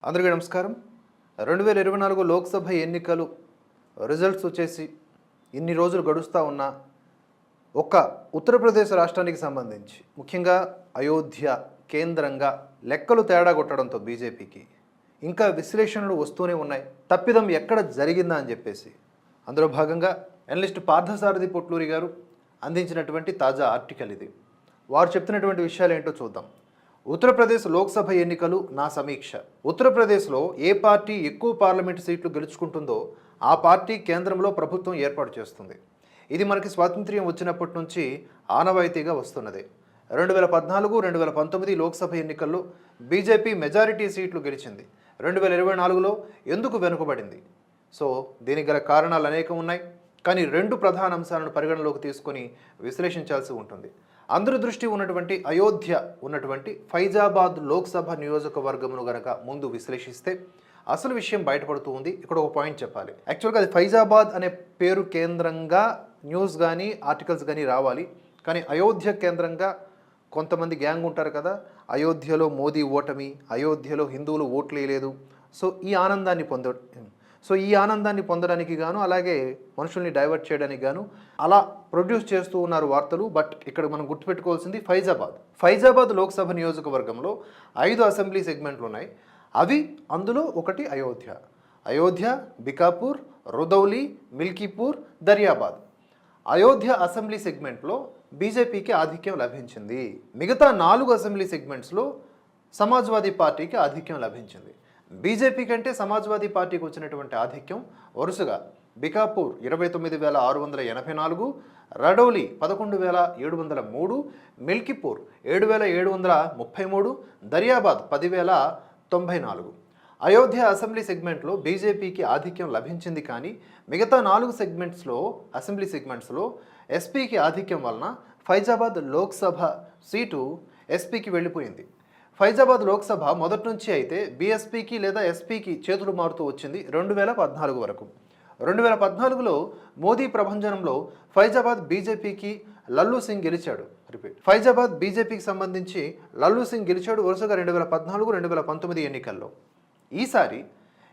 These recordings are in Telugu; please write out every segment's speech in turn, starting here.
అందరికీ నమస్కారం. 2024 లోక్సభ ఎన్నికలు రిజల్ట్స్ వచ్చేసి ఇన్ని రోజులు గడుస్తూ ఉన్న ఉత్తరప్రదేశ్ రాష్ట్రానికి సంబంధించి ముఖ్యంగా అయోధ్య కేంద్రంగా లెక్కలు తేడా కొట్టడంతో బీజేపీకి ఇంకా విశ్లేషణలు వస్తూనే ఉన్నాయి. తప్పిదం ఎక్కడ జరిగిందా అని చెప్పేసి అందులో భాగంగా అనలిస్ట్ పార్థసారథి పొట్లూరి గారు అందించినటువంటి తాజా ఆర్టికల్ ఇది. వారు చెప్తున్నటువంటి విషయాలు ఏంటో చూద్దాం. ఉత్తరప్రదేశ్ లోక్సభ ఎన్నికలు నా సమీక్ష. ఉత్తరప్రదేశ్లో ఏ పార్టీ ఎక్కువ పార్లమెంటు సీట్లు గెలుచుకుంటుందో ఆ పార్టీ కేంద్రంలో ప్రభుత్వం ఏర్పాటు చేస్తుంది. ఇది మనకి స్వాతంత్ర్యం వచ్చినప్పటి నుంచి ఆనవాయితీగా వస్తున్నది. 2014, 2019 లోక్సభ ఎన్నికల్లో బీజేపీ మెజారిటీ సీట్లు గెలిచింది. 2024లో ఎందుకు వెనుకబడింది? సో దీనికి గల కారణాలు అనేకం ఉన్నాయి. కానీ రెండు ప్రధాన అంశాలను పరిగణలోకి తీసుకొని విశ్లేషించాల్సి ఉంటుంది. అందరి దృష్టి ఉన్నటువంటి అయోధ్య ఉన్నటువంటి ఫైజాబాద్ లోక్సభ నియోజకవర్గమును గనక ముందు విశ్లేషిస్తే అసలు విషయం బయటపడుతూ ఉంది. ఇక్కడ ఒక పాయింట్ చెప్పాలి. యాక్చువల్గా అది ఫైజాబాద్ అనే పేరు కేంద్రంగా న్యూస్ కానీ ఆర్టికల్స్ కానీ రావాలి. కానీ అయోధ్య కేంద్రంగా కొంతమంది గ్యాంగ్ ఉంటారు కదా, అయోధ్యలో మోదీ ఓటమి, అయోధ్యలో హిందువులు ఓట్లు వేయలేదు, సో ఈ ఆనందాన్ని పొందడానికి గాను అలాగే మనుషుల్ని డైవర్ట్ చేయడానికి గాను అలా ప్రొడ్యూస్ చేస్తూ ఉన్నారు వార్తలు. బట్ ఇక్కడ మనం గుర్తుపెట్టుకోవాల్సింది ఫైజాబాద్ లోక్సభ నియోజకవర్గంలో 5 అసెంబ్లీ సెగ్మెంట్లు ఉన్నాయి. అవి అందులో ఒకటి అయోధ్య, బికాపూర్, రుదౌలి, మిల్కీపూర్, దర్యాబాద్. అయోధ్య అసెంబ్లీ సెగ్మెంట్లో బీజేపీకి ఆధిక్యం లభించింది. మిగతా 4 అసెంబ్లీ సెగ్మెంట్స్లో సమాజ్వాదీ పార్టీకి ఆధిక్యం లభించింది. బీజేపీ కంటే సమాజ్వాదీ పార్టీకి వచ్చినటువంటి ఆధిక్యం వరుసగా బికాపూర్ 29,684, రడౌలి 11,703, మిల్కీపూర్ 7,733, దర్యాబాద్ 10,094. అయోధ్య అసెంబ్లీ సెగ్మెంట్లో బీజేపీకి ఆధిక్యం లభించింది. కానీ మిగతా 4 అసెంబ్లీ సెగ్మెంట్స్లో ఎస్పీకి ఆధిక్యం వలన ఫైజాబాద్ లోక్సభ సీటు ఎస్పీకి వెళ్ళిపోయింది. ఫైజాబాద్ లోక్సభ మొదటి నుంచి అయితే బీఎస్పీకి లేదా ఎస్పీకి చేతులు మారుతూ వచ్చింది 2014 వరకు. 2014లో మోదీ ప్రభంజనంలో ఫైజాబాద్ బీజేపీకి లల్లూ సింగ్ గెలిచాడు. ఫైజాబాద్ బీజేపీకి సంబంధించి లల్లూ సింగ్ గెలిచాడు వరుసగా 2014, 2019 ఎన్నికల్లో. ఈసారి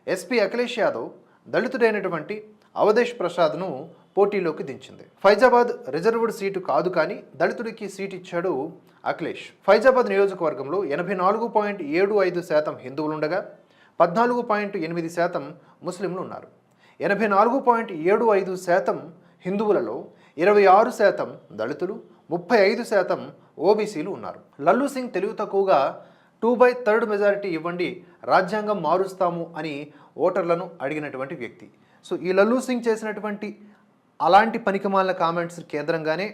ఎస్పీ అఖిలేష్ యాదవ్ దళితుడైనటువంటి అవధేష్ ప్రసాద్ను పోటీలోకి దించింది. ఫైజాబాద్ రిజర్వ్డ్ సీటు కాదు, కానీ దళితుడికి సీటు ఇచ్చాడు అఖిలేష్. ఫైజాబాద్ నియోజకవర్గంలో 84.75% హిందువులుండగా 14.8% ముస్లింలు ఉన్నారు. 84.75% హిందువులలో 26% దళితులు, 35% ఓబీసీలు ఉన్నారు. లల్లూ సింగ్ తెలివి తక్కువగా 2/3 మెజారిటీ ఇవ్వండి, రాజ్యాంగం మారుస్తాము అని ఓటర్లను అడిగినటువంటి వ్యక్తి. సో ఈ లల్లూ సింగ్ చేసినటువంటి అలాంటి పనికిమాలిన కామెంట్స్ కేంద్రంగానే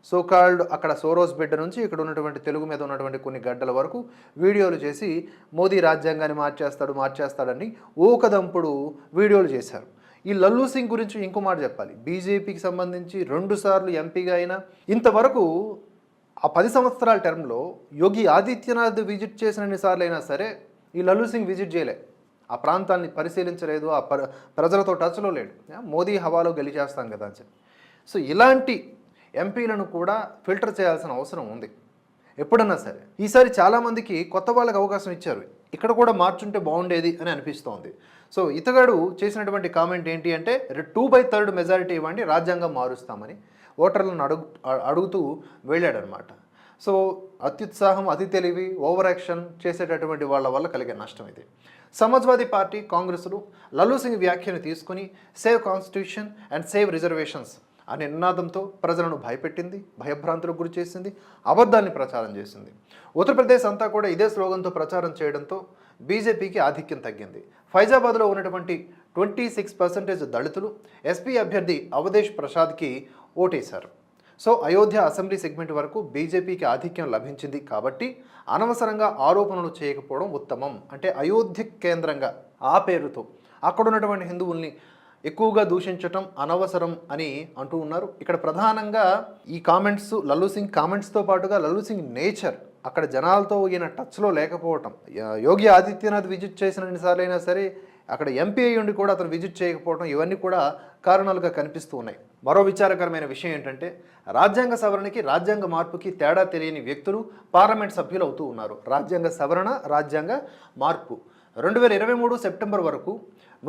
సోకాల్డ్ అక్కడ సోరోస్ బిడ్డ నుంచి ఇక్కడ ఉన్నటువంటి తెలుగు మీద ఉన్నటువంటి కొన్ని గడ్డల వరకు వీడియోలు చేసి మోదీ రాజ్యాంగాన్ని మార్చేస్తాడని ఊకదంపుడు వీడియోలు చేశారు. ఈ లల్లూ సింగ్ గురించి ఇంకో మాట చెప్పాలి. బీజేపీకి సంబంధించి 2 సార్లు ఎంపీగా అయినా ఇంతవరకు ఆ 10 సంవత్సరాల టర్మ్లో యోగి ఆదిత్యనాథ్ విజిట్ చేసినన్ని సార్లు అయినా సరే ఈ లల్లూ సింగ్ విజిట్ చేయలే, ఆ ప్రాంతాన్ని పరిశీలించలేదు, ఆ ప్రజలతో టచ్లో లేడు. మోదీ హవాలో గెలిచేస్తాం కదా అని చెప్పి. సో ఇలాంటి ఎంపీలను కూడా ఫిల్టర్ చేయాల్సిన అవసరం ఉంది ఎప్పుడన్నా సరే. ఈసారి చాలామందికి కొత్త వాళ్ళకి అవకాశం ఇచ్చారు, ఇక్కడ కూడా మార్చుంటే బాగుండేది అని అనిపిస్తోంది. సో ఇతగాడు చేసినటువంటి కామెంట్ ఏంటి అంటే 2/3 మెజారిటీ ఇవ్వండి, రాజ్యాంగం మారుస్తామని ఓటర్లను అడుగుతూ వెళ్ళాడనమాట. సో అత్యుత్సాహం, అతి తెలివి, ఓవర్ యాక్షన్ చేసేటటువంటి వాళ్ళ వల్ల కలిగే నష్టం ఇది. సమాజ్వాదీ పార్టీ, కాంగ్రెస్లు లల్లూ సింగ్ వ్యాఖ్యను తీసుకుని save constitution and save reservations అనే నినాదంతో ప్రజలను భయపెట్టింది, భయభ్రాంతులకు గురి చేసింది, అబద్ధాన్ని ప్రచారం చేసింది. ఉత్తరప్రదేశ్ అంతా కూడా ఇదే స్లోగన్తో ప్రచారం చేయడంతో బీజేపీకి ఆధిక్యం తగ్గింది. ఫైజాబాద్లో ఉన్నటువంటి 26% దళితులు ఎస్పీ అభ్యర్థి అవధేష్ ప్రసాద్కి ఓటేశారు. సో అయోధ్య అసెంబ్లీ సెగ్మెంట్ వరకు బీజేపీకి ఆధిక్యం లభించింది కాబట్టి అనవసరంగా ఆరోపణలు చేయకపోవడం ఉత్తమం. అంటే అయోధ్య కేంద్రంగా ఆ పేరుతో అక్కడ ఉన్నటువంటి హిందువుల్ని ఎక్కువగా దూషించటం అనవసరం అని అంటూ ఉన్నారు. ఇక్కడ ప్రధానంగా ఈ కామెంట్స్, లల్లూ సింగ్ కామెంట్స్తో పాటుగా లల్లూ సింగ్ నేచర్, అక్కడ జనాలతో ఈయన టచ్లో లేకపోవటం, యోగి ఆదిత్యనాథ్ విజిట్ చేసినన్నిసార్లు అయినా సరే అక్కడ ఎంపీ అయ్యుండి కూడా అతను విజిట్ చేయకపోవడం, ఇవన్నీ కూడా కారణాలుగా కనిపిస్తూ ఉన్నాయి. మరో విచారకరమైన విషయం ఏంటంటే రాజ్యాంగ సవరణకి రాజ్యాంగ మార్పుకి తేడా తెలియని వ్యక్తులు పార్లమెంట్ సభ్యులు అవుతూ ఉన్నారు. రాజ్యాంగ సవరణ, రాజ్యాంగ మార్పు 2023 సెప్టెంబర్ వరకు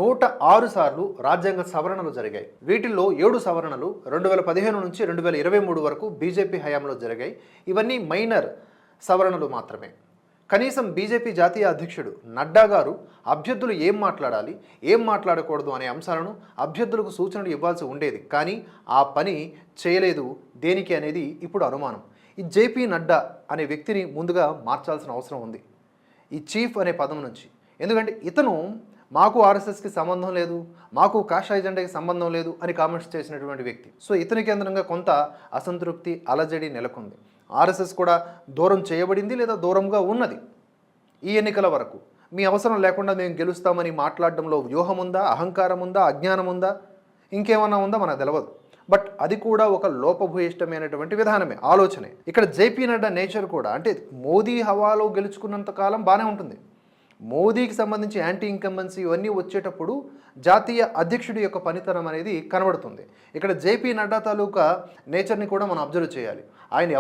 106 సార్లు రాజ్యాంగ సవరణలు జరిగాయి. వీటిల్లో 7 సవరణలు 2015 నుంచి 2023 వరకు బీజేపీ హయాంలో జరిగాయి. ఇవన్నీ మైనర్ సవరణలు మాత్రమే. కనీసం బీజేపీ జాతీయ అధ్యక్షుడు నడ్డా గారు అభ్యర్థులు ఏం మాట్లాడాలి, ఏం మాట్లాడకూడదు అనే అంశాలను అభ్యర్థులకు సూచనలు ఇవ్వాల్సి ఉండేది. కానీ ఆ పని చేయలేదు. దేనికి అనేది ఇప్పుడు అనుమానం. ఈ జేపీ నడ్డా అనే వ్యక్తిని ముందుగా మార్చాల్సిన అవసరం ఉంది ఈ చీఫ్ అనే పదం నుంచి. ఎందుకంటే ఇతను మాకు ఆర్ఎస్ఎస్కి సంబంధం లేదు, మాకు కాషాయ జెండాకి సంబంధం లేదు అని కామెంట్స్ చేసినటువంటి వ్యక్తి. సో ఇతని కేంద్రంగా కొంత అసంతృప్తి, అలజడి నెలకొంది. ఆర్ఎస్ఎస్ కూడా దూరం చేయబడింది లేదా దూరంగా ఉన్నది. ఈ ఎన్నికల వరకు మీ అవసరం లేకుండా మేము గెలుస్తామని మాట్లాడడంలో వ్యూహం ఉందా, అహంకారం ఉందా, అజ్ఞానం ఉందా, ఇంకేమన్నా ఉందా మనకు తెలియదు. బట్ అది కూడా ఒక లోపభూయిష్టమైనటువంటి విధానమే, ఆలోచనే. ఇక్కడ జేపీ నడ్డా నేచర్ కూడా అంటే మోదీ హవాలో గెలుచుకున్నంత కాలం బాగానే ఉంటుంది. మోదీకి సంబంధించి యాంటీ ఇన్కంబెన్సీ ఇవన్నీ వచ్చేటప్పుడు జాతీయ అధ్యక్షుడి యొక్క పనితనం అనేది కనబడుతుంది. ఇక్కడ జేపీ నడ్డా తాలూకా నేచర్ని కూడా మనం అబ్జర్వ్ చేయాలి. ఆయన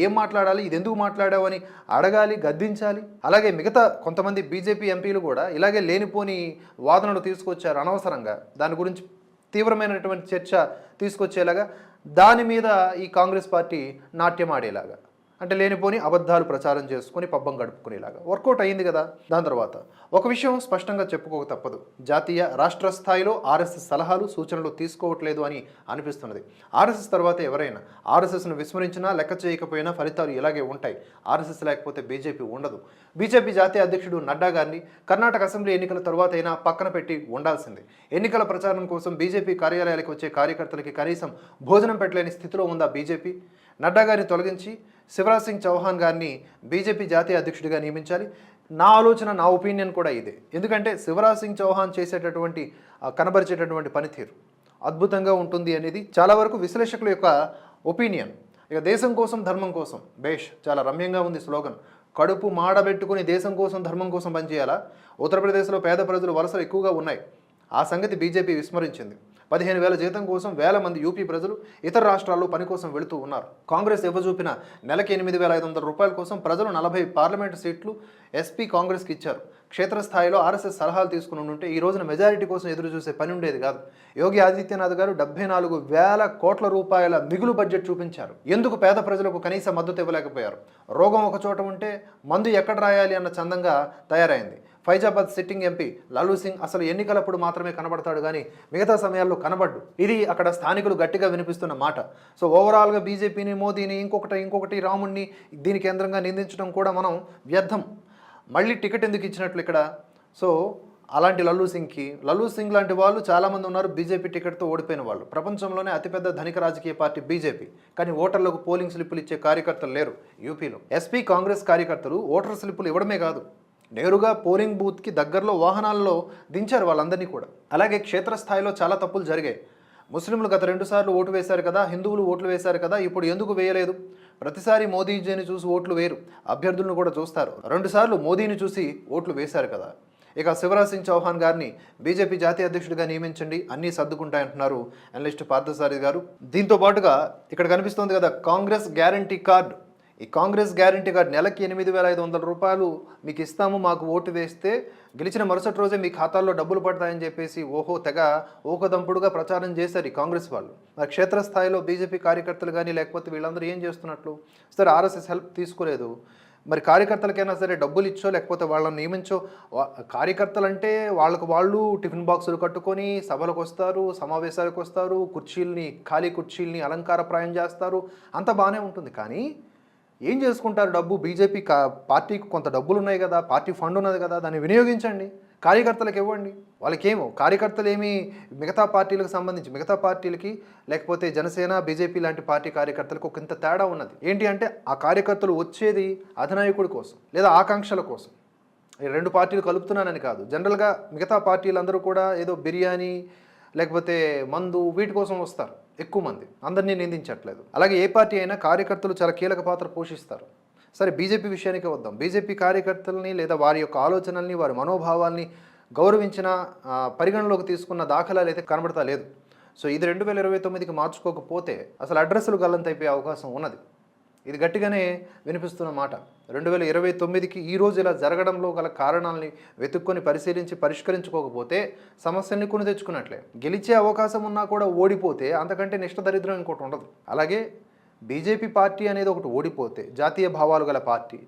ఏం మాట్లాడాలి, ఇది ఎందుకు మాట్లాడావు అని అడగాలి, గద్దించాలి. అలాగే మిగతా కొంతమంది బీజేపీ ఎంపీలు కూడా ఇలాగే లేనిపోని వాదనలు తీసుకొచ్చారు అనవసరంగా. దాని గురించి తీవ్రమైనటువంటి చర్చ తీసుకొచ్చేలాగా, దాని మీద ఈ కాంగ్రెస్ పార్టీ నాట్యం ఆడేలాగా, అంటే లేనిపోని అబద్ధాలు ప్రచారం చేసుకుని పబ్బం గడుపుకునేలాగా వర్కౌట్ అయ్యింది కదా. దాని తర్వాత ఒక విషయం స్పష్టంగా చెప్పుకోక తప్పదు. జాతీయ రాష్ట్ర స్థాయిలో ఆర్ఎస్ఎస్ సలహాలు సూచనలు తీసుకోవట్లేదు అని అనిపిస్తున్నది. ఆర్ఎస్ఎస్ తర్వాత ఎవరైనా ఆర్ఎస్ఎస్ను విస్మరించినా, లెక్క చేయకపోయినా ఫలితాలు ఇలాగే ఉంటాయి. ఆర్ఎస్ఎస్ లేకపోతే బీజేపీ ఉండదు. బీజేపీ జాతీయ అధ్యక్షుడు నడ్డా గారిని కర్ణాటక అసెంబ్లీ ఎన్నికల తర్వాత అయినా పక్కన పెట్టి ఉండాల్సింది. ఎన్నికల ప్రచారం కోసం బీజేపీ కార్యాలయాలకు వచ్చే కార్యకర్తలకి కనీసం భోజనం పెట్టలేని స్థితిలో ఉందా బీజేపీ? నడ్డా గారిని తొలగించి శివరాజ్ సింగ్ చౌహాన్ గారిని బీజేపీ జాతీయ అధ్యక్షుడిగా నియమించాలి. నా ఆలోచన, నా ఒపీనియన్ కూడా ఇదే. ఎందుకంటే శివరాజ్ సింగ్ చౌహాన్ చేసేటటువంటి కనబరిచేటటువంటి పనితీరు అద్భుతంగా ఉంటుంది అనేది చాలా వరకు విశ్లేషకుల యొక్క ఒపీనియన్. ఇక దేశం కోసం ధర్మం కోసం బేష్, చాలా రమ్యంగా ఉంది స్లోగన్. కడుపు మాడబెట్టుకుని దేశం కోసం ధర్మం కోసం పనిచేయాలా? ఉత్తరప్రదేశ్లో పేద ప్రజలు వలసలు ఎక్కువగా ఉన్నాయి. ఆ సంగతి బీజేపీ విస్మరించింది. 15,000 జీతం కోసం వేల మంది యూపీ ప్రజలు ఇతర రాష్ట్రాల్లో పని కోసం వెళుతూ ఉన్నారు. కాంగ్రెస్ ఇవ్వజూపిన నెలకి 8,500 రూపాయల కోసం ప్రజలు 40 పార్లమెంటు సీట్లు ఎస్పీ కాంగ్రెస్కి ఇచ్చారు. క్షేత్రస్థాయిలో ఆర్ఎస్ఎస్ సలహాలు తీసుకుని ఉంటే ఈ రోజున మెజారిటీ కోసం ఎదురు చూసే పని ఉండేది కాదు. యోగి ఆదిత్యనాథ్ గారు 74,000 కోట్ల రూపాయల మిగులు బడ్జెట్ చూపించారు. ఎందుకు పేద ప్రజలకు కనీస మద్దతు ఇవ్వలేకపోయారు? రోగం ఒక చోట ఉంటే మందు ఎక్కడ రాయాలి అన్న చందంగా తయారైంది. ఫైజాబాద్ సిట్టింగ్ ఎంపీ లలూ సింగ్ అసలు ఎన్నికలప్పుడు మాత్రమే కనబడతాడు కానీ మిగతా సమయాల్లో కనబడ్డు. ఇది అక్కడ స్థానికులు గట్టిగా వినిపిస్తున్న మాట. సో ఓవరాల్గా బీజేపీని, మోదీని, ఇంకొకటి రాముణ్ణి దీని కేంద్రంగా నిందించడం కూడా మనం వ్యర్థం. మళ్ళీ టికెట్ ఎందుకు ఇచ్చినట్లు ఇక్కడ? సో అలాంటి లల్లూ సింగ్ లాంటి వాళ్ళు చాలామంది ఉన్నారు బీజేపీ టికెట్తో ఓడిపోయిన వాళ్ళు. ప్రపంచంలోనే అతిపెద్ద ధనిక రాజకీయ పార్టీ బీజేపీ, కానీ ఓటర్లకు పోలింగ్ స్లిప్పులు ఇచ్చే కార్యకర్తలు లేరు యూపీలో. ఎస్పీ కాంగ్రెస్ కార్యకర్తలు ఓటర్ స్లిప్పులు ఇవ్వడమే కాదు, నేరుగా పోలింగ్ బూత్కి దగ్గరలో వాహనాల్లో దించారు వాళ్ళందరినీ కూడా. అలాగే క్షేత్రస్థాయిలో చాలా తప్పులు జరిగాయి. ముస్లింలు గత 2 సార్లు ఓటు వేశారు కదా, హిందువులు ఓట్లు వేశారు కదా, ఇప్పుడు ఎందుకు వేయలేదు? ప్రతిసారి మోదీజీని చూసి ఓట్లు వేరు, అభ్యర్థులను కూడా చూస్తారు. 2 సార్లు మోదీని చూసి ఓట్లు వేశారు కదా. ఇక శివరాజ్ సింగ్ చౌహాన్ గారిని బీజేపీ జాతీయ అధ్యక్షుడిగా నియమించండి, అన్నీ సర్దుకుంటాయంటున్నారు అనలిస్ట్ పార్థసారథి గారు. దీంతో పాటుగా ఇక్కడ కనిపిస్తుంది కదా కాంగ్రెస్ గ్యారంటీ కార్డు. ఈ కాంగ్రెస్ గ్యారంటీ కార్డు నెలకి 8,500 రూపాయలు మీకు ఇస్తాము, మాకు ఓటు వేస్తే గెలిచిన మరుసటి రోజే మీ ఖాతాల్లో డబ్బులు పడతాయని చెప్పేసి తెగ ఓకదంపుడుగా ప్రచారం చేశారు ఈ కాంగ్రెస్ వాళ్ళు. మరి క్షేత్రస్థాయిలో బీజేపీ కార్యకర్తలు కానీ లేకపోతే వీళ్ళందరూ ఏం చేస్తున్నట్లు? సరే ఆర్ఎస్ఎస్ హెల్ప్ తీసుకోలేదు, మరి కార్యకర్తలకైనా సరే డబ్బులు ఇచ్చో లేకపోతే వాళ్ళని నియమించో. కార్యకర్తలు అంటే వాళ్ళు టిఫిన్ బాక్సులు కట్టుకొని సభలకు వస్తారు, సమావేశాలకు వస్తారు, ఖాళీ కుర్చీల్ని అలంకారప్రాయం చేస్తారు, అంత బాగానే ఉంటుంది. కానీ ఏం చేసుకుంటారు డబ్బు? బీజేపీ పార్టీకి కొంత డబ్బులు ఉన్నాయి కదా, పార్టీ ఫండ్ ఉన్నది కదా, దాన్ని వినియోగించండి, కార్యకర్తలకు ఇవ్వండి. వాళ్ళకేమో కార్యకర్తలు ఏమి మిగతా పార్టీలకు సంబంధించి మిగతా పార్టీలకి లేకపోతే జనసేన, బీజేపీ లాంటి పార్టీ కార్యకర్తలకు ఒక ఇంత తేడా ఉన్నది. ఏంటి అంటే ఆ కార్యకర్తలు వచ్చేది అధినాయకుడి కోసం లేదా ఆకాంక్షల కోసం. ఈ 2 పార్టీలు కలుపుతున్నానని కాదు, జనరల్గా మిగతా పార్టీలందరూ కూడా ఏదో బిర్యానీ లేకపోతే మందు వీటి కోసం వస్తారు ఎక్కువ మంది, అందరినీ నిందించట్లేదు. అలాగే ఏ పార్టీ అయినా కార్యకర్తలు చాలా కీలక పాత్ర పోషిస్తారు. సరే బీజేపీ విషయానికి వద్దాం. బీజేపీ కార్యకర్తలని లేదా వారి యొక్క ఆలోచనల్ని, వారి మనోభావాల్ని గౌరవించిన, పరిగణలోకి తీసుకున్న దాఖలాలు అయితే కనబడతా లేదు. సో ఇది 2029కి మార్చుకోకపోతే అసలు అడ్రస్లు గల్లంతైపోయే అవకాశం ఉన్నది. ఇది గట్టిగానే వినిపిస్తున్న మాట. 2029కి ఈ రోజు ఇలా జరగడంలో గల కారణాలని వెతుక్కొని పరిశీలించి పరిష్కరించుకోకపోతే సమస్యల్ని కొని తెచ్చుకున్నట్లే. గెలిచే అవకాశం ఉన్నా కూడా ఓడిపోతే అంతకంటే నిష్ఠదరిద్రం ఇంకోటి ఉండదు. అలాగే బీజేపీ పార్టీ అనేది ఒకటి ఓడిపోతే జాతీయ భావాలు గల పార్టీ,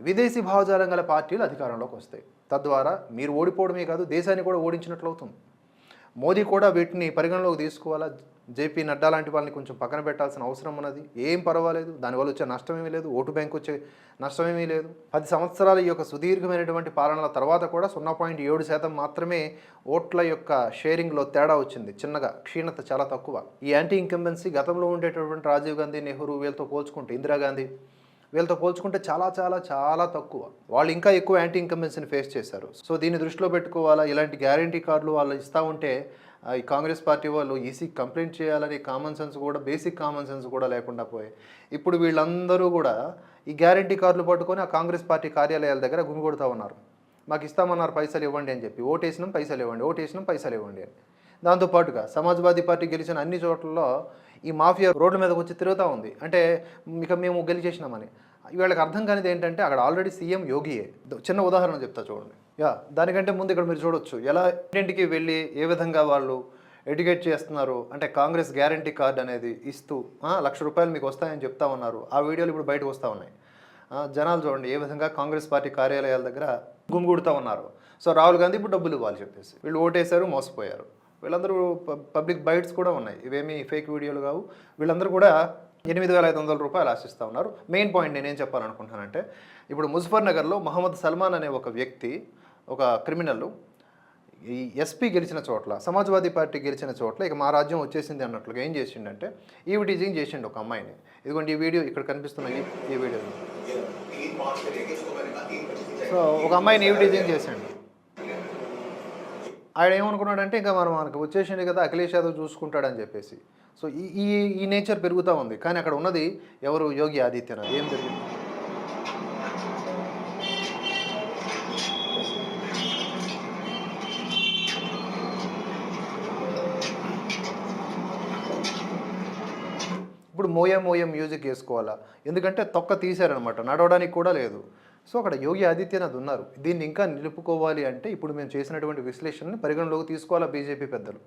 విదేశీ భావజాలం గల పార్టీలు అధికారంలోకి వస్తాయి. తద్వారా మీరు ఓడిపోవడమే కాదు, దేశాన్ని కూడా ఓడించినట్లు అవుతుంది. మోదీ కూడా వీటిని పరిగణలోకి తీసుకోవాలా. జేపీ నడ్డా లాంటి వాళ్ళని కొంచెం పక్కన పెట్టాల్సిన అవసరం ఉన్నది. ఏం పర్వాలేదు, దానివల్ల వచ్చే నష్టమేమీ లేదు, ఓటు బ్యాంక్ వచ్చే నష్టమేమీ లేదు. 10 సంవత్సరాల ఈ యొక్క సుదీర్ఘమైనటువంటి పాలనల తర్వాత కూడా 0.7% మాత్రమే ఓట్ల యొక్క షేరింగ్లో తేడా వచ్చింది. చిన్నగా క్షీణత చాలా తక్కువ. ఈ యాంటీ ఇన్కంబెన్సీ గతంలో ఉండేటటువంటి రాజీవ్ గాంధీ, నెహ్రూ వీళ్ళతో పోల్చుకుంటే, ఇందిరాగాంధీ వీళ్ళతో పోల్చుకుంటే చాలా చాలా చాలా తక్కువ. వాళ్ళు ఇంకా ఎక్కువ యాంటీ ఇన్కంబెన్సీని ఫేస్ చేశారు. సో దీన్ని దృష్టిలో పెట్టుకోవాలా. ఇలాంటి గ్యారంటీ కార్డులు వాళ్ళు ఇస్తూ ఉంటే ఈ కాంగ్రెస్ పార్టీ వాళ్ళు ఈసీకి కంప్లైంట్ చేయాలని కామన్ సెన్స్ కూడా, బేసిక్ కామన్ సెన్స్ కూడా లేకుండా పోయి ఇప్పుడు వీళ్ళందరూ కూడా ఈ గ్యారంటీ కార్డులు పట్టుకొని ఆ కాంగ్రెస్ పార్టీ కార్యాలయాల దగ్గర గుమిగొడుతూ ఉన్నారు. మాకు ఇస్తామన్నారు, పైసలు ఇవ్వండి అని చెప్పి. ఓటేసినాం పైసలు ఇవ్వండి, ఓటేసినాం పైసలు ఇవ్వండి అని. దాంతోపాటుగా సమాజ్వాదీ పార్టీ గెలిచిన అన్ని చోట్లలో ఈ మాఫియా రోడ్ల మీదకి వచ్చి తిరుగుతూ ఉంది. అంటే ఇక మేము గెలిచేసినామని. వీళ్ళకి అర్థం కానిది ఏంటంటే అక్కడ ఆల్రెడీ సీఎం యోగియే. చిన్న ఉదాహరణ చెప్తా చూడండి. దానికంటే ముందు ఇక్కడ మీరు చూడొచ్చు ఎలా ఇంటింటికి వెళ్ళి ఏ విధంగా వాళ్ళు ఎడ్యుకేట్ చేస్తున్నారు. అంటే కాంగ్రెస్ గ్యారంటీ కార్డ్ అనేది ఇస్తూ ₹1,00,000 మీకు వస్తాయని చెప్తా ఉన్నారు. ఆ వీడియోలు ఇప్పుడు బయటకు వస్తూ ఉన్నాయి. జనాలు చూడండి ఏ విధంగా కాంగ్రెస్ పార్టీ కార్యాలయాల దగ్గర గుమిగూడుతూ ఉన్నారు. సో రాహుల్ గాంధీ ఇప్పుడు డబ్బులు ఇవ్వాలి చెప్పేసి వీళ్ళు ఓటేశారు, మోసపోయారు. వీళ్ళందరూ పబ్లిక్ బైట్స్ కూడా ఉన్నాయి, ఇవేమీ ఫేక్ వీడియోలు కావు. వీళ్ళందరూ కూడా ₹8,500 ఆశిస్తూ ఉన్నారు. మెయిన్ పాయింట్ నేనేం చెప్పాలనుకుంటున్నానంటే, ఇప్పుడు ముజఫర్నగర్లో మహమ్మద్ సల్మాన్ అనే ఒక వ్యక్తి, ఒక క్రిమినల్, ఈ ఎస్పీ గెలిచిన చోట్ల, సమాజ్వాదీ పార్టీ గెలిచిన చోట్ల ఇక మా రాజ్యం వచ్చేసింది అన్నట్లుగా ఏం చేసిండంటే ఈవిటీజింగ్ చేసిండు ఒక అమ్మాయిని. ఇదిగోండి ఈ వీడియో ఇక్కడ కనిపిస్తున్న ఈ వీడియో. సో ఒక అమ్మాయిని ఈవిటీజింగ్ చేసిండు. ఆయన ఏమనుకున్నాడంటే ఇంకా మనకు వచ్చేసింది కదా, అఖిలేష్ యాదవ్ చూసుకుంటాడని చెప్పేసి. సో ఈ నేచర్ పెరుగుతూ ఉంది. కానీ అక్కడ ఉన్నది ఎవరు? యోగి ఆదిత్యనాథ్. ఏం జరిగింది? ఇప్పుడు మోయం మ్యూజిక్ వేసుకోవాలా, ఎందుకంటే తొక్క తీశారనమాట, నడవడానికి కూడా లేదు. సో అక్కడ యోగి ఆదిత్యనాథ్ ఉన్నారు. దీన్ని ఇంకా నిలుపుకోవాలి అంటే ఇప్పుడు మేము చేసినటువంటి విశ్లేషణని పరిగణలోకి తీసుకోవాలా బీజేపీ పెద్దలు.